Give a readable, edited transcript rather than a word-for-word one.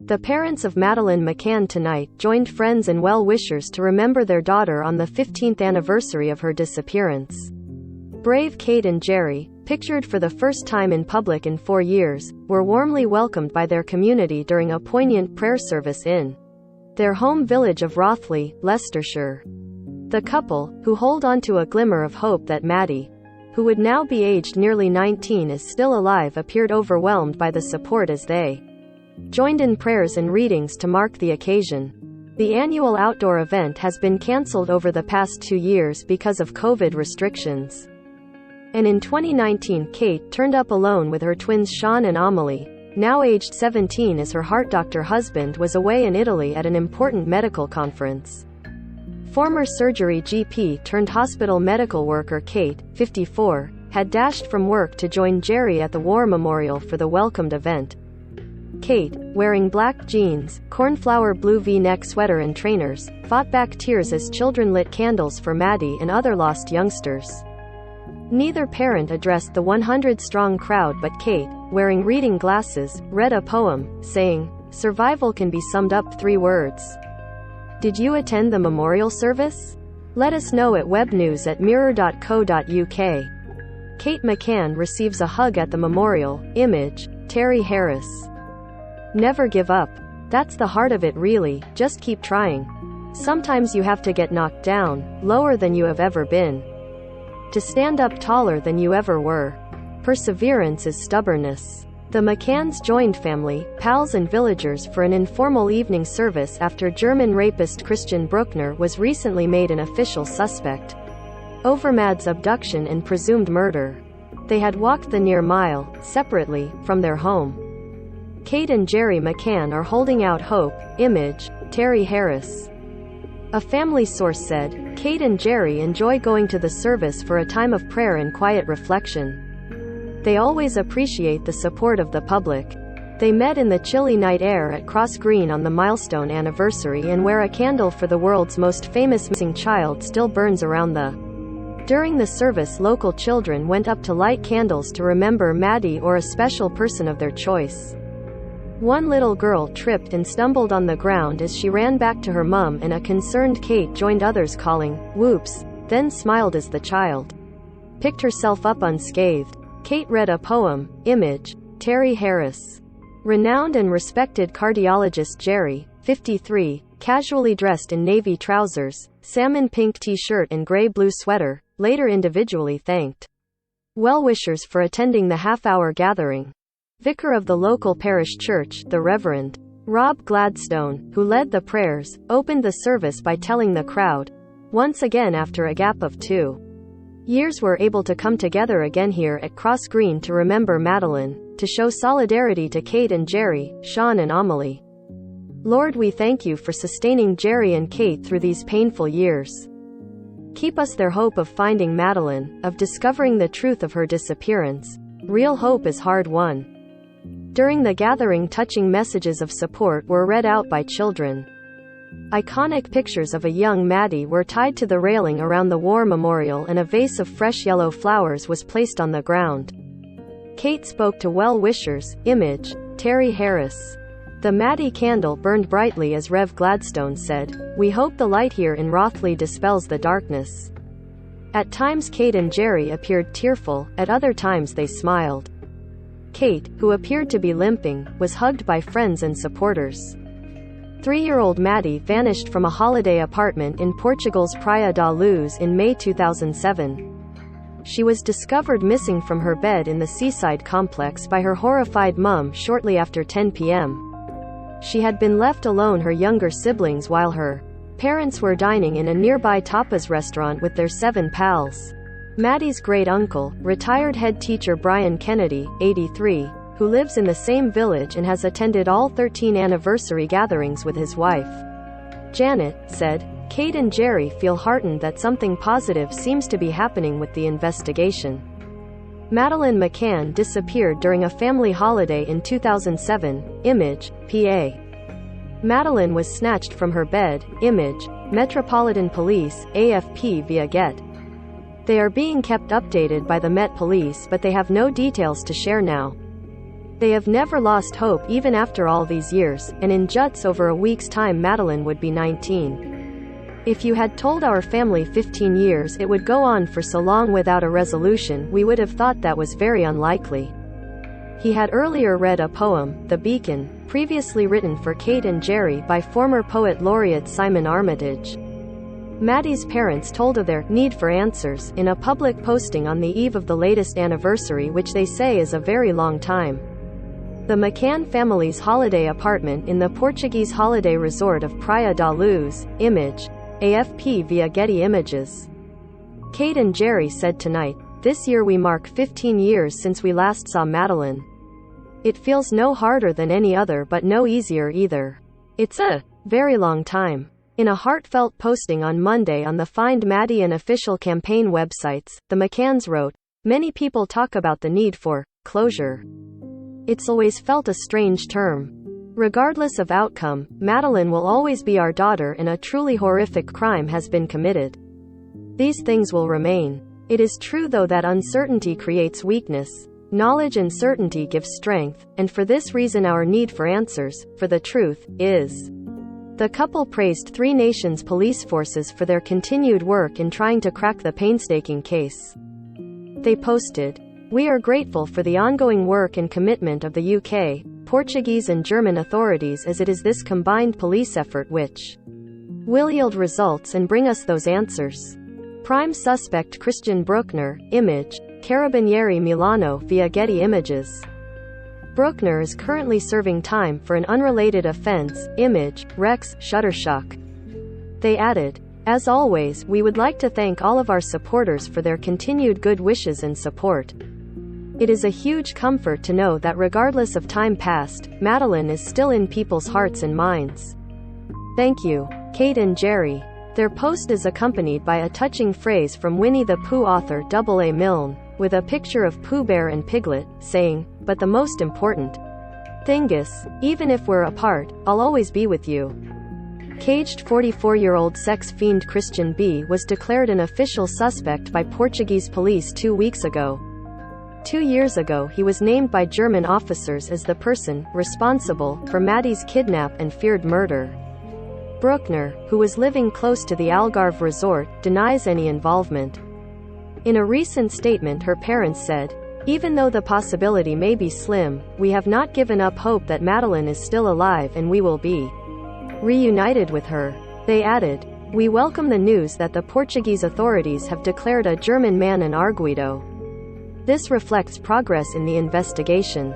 The parents of Madeleine McCann tonight joined friends and well-wishers to remember their daughter on the 15th anniversary of her disappearance. Brave Kate and Jerry, pictured for the first time in public in 4 years, were warmly welcomed by their community during a poignant prayer service in their home village of Rothley, Leicestershire. The couple, who hold on to a glimmer of hope that Maddie, who would now be aged nearly 19, is still alive, appeared overwhelmed by the support as they joined in prayers and readings to mark the occasion. The annual outdoor event has been cancelled over the past 2 years because of COVID restrictions. And in 2019, Kate turned up alone with her twins Sean and Amelie, now aged 17, as her heart doctor husband was away in Italy at an important medical conference. Former surgery GP turned hospital medical worker Kate, 54, had dashed from work to join Jerry at the War Memorial for the welcomed event. Kate, wearing black jeans, cornflower blue V-neck sweater and trainers, fought back tears as children lit candles for Maddie and other lost youngsters. Neither parent addressed the 100-strong crowd, but Kate, wearing reading glasses, read a poem, saying, "Survival can be summed up 3 words." Did you attend the memorial service? Let us know at webnews@mirror.co.uk. Kate McCann receives a hug at the memorial. Image, Terry Harris. Never give up. That's the heart of it, really. Just keep trying. Sometimes you have to get knocked down, lower than you have ever been, to stand up taller than you ever were. Perseverance is stubbornness. The McCanns joined family, pals and villagers for an informal evening service after German rapist Christian Bruckner was recently made an official suspect over Mad's abduction and presumed murder. They had walked the near mile, separately, from their home. Kate and Jerry McCann are holding out hope. Image, Terry Harris. A family source said, Kate and Jerry enjoy going to the service for a time of prayer and quiet reflection. They always appreciate the support of the public. They met in the chilly night air at Cross Green on the milestone anniversary, and where a candle for the world's most famous missing child still burns around the. During the service, local children went up to light candles to remember Maddie or a special person of their choice. One little girl tripped and stumbled on the ground as she ran back to her mum, and a concerned Kate joined others calling, "Whoops," then smiled as the child picked herself up unscathed. Kate read a poem. Image, Terry Harris. Renowned and respected cardiologist Jerry, 53, casually dressed in navy trousers, salmon pink t-shirt and gray-blue sweater, later individually thanked well-wishers for attending the half-hour gathering. Vicar of the local parish church, the Reverend Rob Gladstone, who led the prayers, opened the service by telling the crowd, once again after a gap of 2 years, we're able to come together again here at Cross Green to remember Madeleine, to show solidarity to Kate and Jerry, Sean and Amelie. Lord, we thank you for sustaining Jerry and Kate through these painful years. Keep us their hope of finding Madeleine, of discovering the truth of her disappearance. Real hope is hard-won. During the gathering, touching messages of support were read out by children. Iconic pictures of a young Maddie were tied to the railing around the war memorial, and a vase of fresh yellow flowers was placed on the ground. Kate spoke to well-wishers. Image, Terry Harris. The Maddie candle burned brightly as Rev Gladstone said, "We hope the light here in Rothley dispels the darkness." At times Kate and Jerry appeared tearful, at other times they smiled. Kate, who appeared to be limping, was hugged by friends and supporters. 3-year-old Maddie vanished from a holiday apartment in Portugal's Praia da Luz in May 2007. She was discovered missing from her bed in the seaside complex by her horrified mum shortly after 10 p.m. She had been left alone her younger siblings while her parents were dining in a nearby tapas restaurant with their 7 pals. Maddie's great-uncle, retired head teacher Brian Kennedy, 83, who lives in the same village and has attended all 13 anniversary gatherings with his wife, Janet, said, Kate and Jerry feel heartened that something positive seems to be happening with the investigation. Madeleine McCann disappeared during a family holiday in 2007. Image, PA. Madeleine was snatched from her bed. Image, Metropolitan Police, AFP via Get. They are being kept updated by the Met Police, but they have no details to share now. They have never lost hope even after all these years, and in just over a week's time Madeleine would be 19. If you had told our family 15 years it would go on for so long without a resolution, we would have thought that was very unlikely. He had earlier read a poem, The Beacon, previously written for Kate and Jerry by former poet laureate Simon Armitage. Maddie's parents told of their need for answers in a public posting on the eve of the latest anniversary, which they say is a very long time. The McCann family's holiday apartment in the Portuguese holiday resort of Praia da Luz. Image. AFP via Getty Images. Kate and Jerry said tonight, "This year we mark 15 years since we last saw Madeleine. It feels no harder than any other but no easier either. It's a very long time." In a heartfelt posting on Monday on the Find Maddie and official campaign websites, the McCanns wrote, "Many people talk about the need for closure. It's always felt a strange term. Regardless of outcome, Madeleine will always be our daughter and a truly horrific crime has been committed. These things will remain. It is true though that uncertainty creates weakness. Knowledge and certainty give strength, and for this reason our need for answers, for the truth, is." The couple praised Three Nations police forces for their continued work in trying to crack the painstaking case. They posted, "We are grateful for the ongoing work and commitment of the UK, Portuguese and German authorities, as it is this combined police effort which will yield results and bring us those answers." Prime suspect Christian Bruckner. Image. Carabinieri Milano via Getty Images. Bruckner is currently serving time for an unrelated offense. Image. Rex. Shutterstock. They added, "As always, we would like to thank all of our supporters for their continued good wishes and support. It is a huge comfort to know that regardless of time past, Madeleine is still in people's hearts and minds. Thank you, Kate and Jerry." Their post is accompanied by a touching phrase from Winnie the Pooh author A. Milne, with a picture of Pooh Bear and Piglet, saying, "But the most important thing is, even if we're apart, I'll always be with you." Caged 44-year-old sex fiend Christian B. was declared an official suspect by Portuguese police 2 weeks ago. 2 years ago he was named by German officers as the person responsible for Maddie's kidnap and feared murder. Bruckner, who was living close to the Algarve resort, denies any involvement. In a recent statement her parents said, "Even though the possibility may be slim, we have not given up hope that Madeleine is still alive and we will be reunited with her." They added, "We welcome the news that the Portuguese authorities have declared a German man an arguido. This reflects progress in the investigation."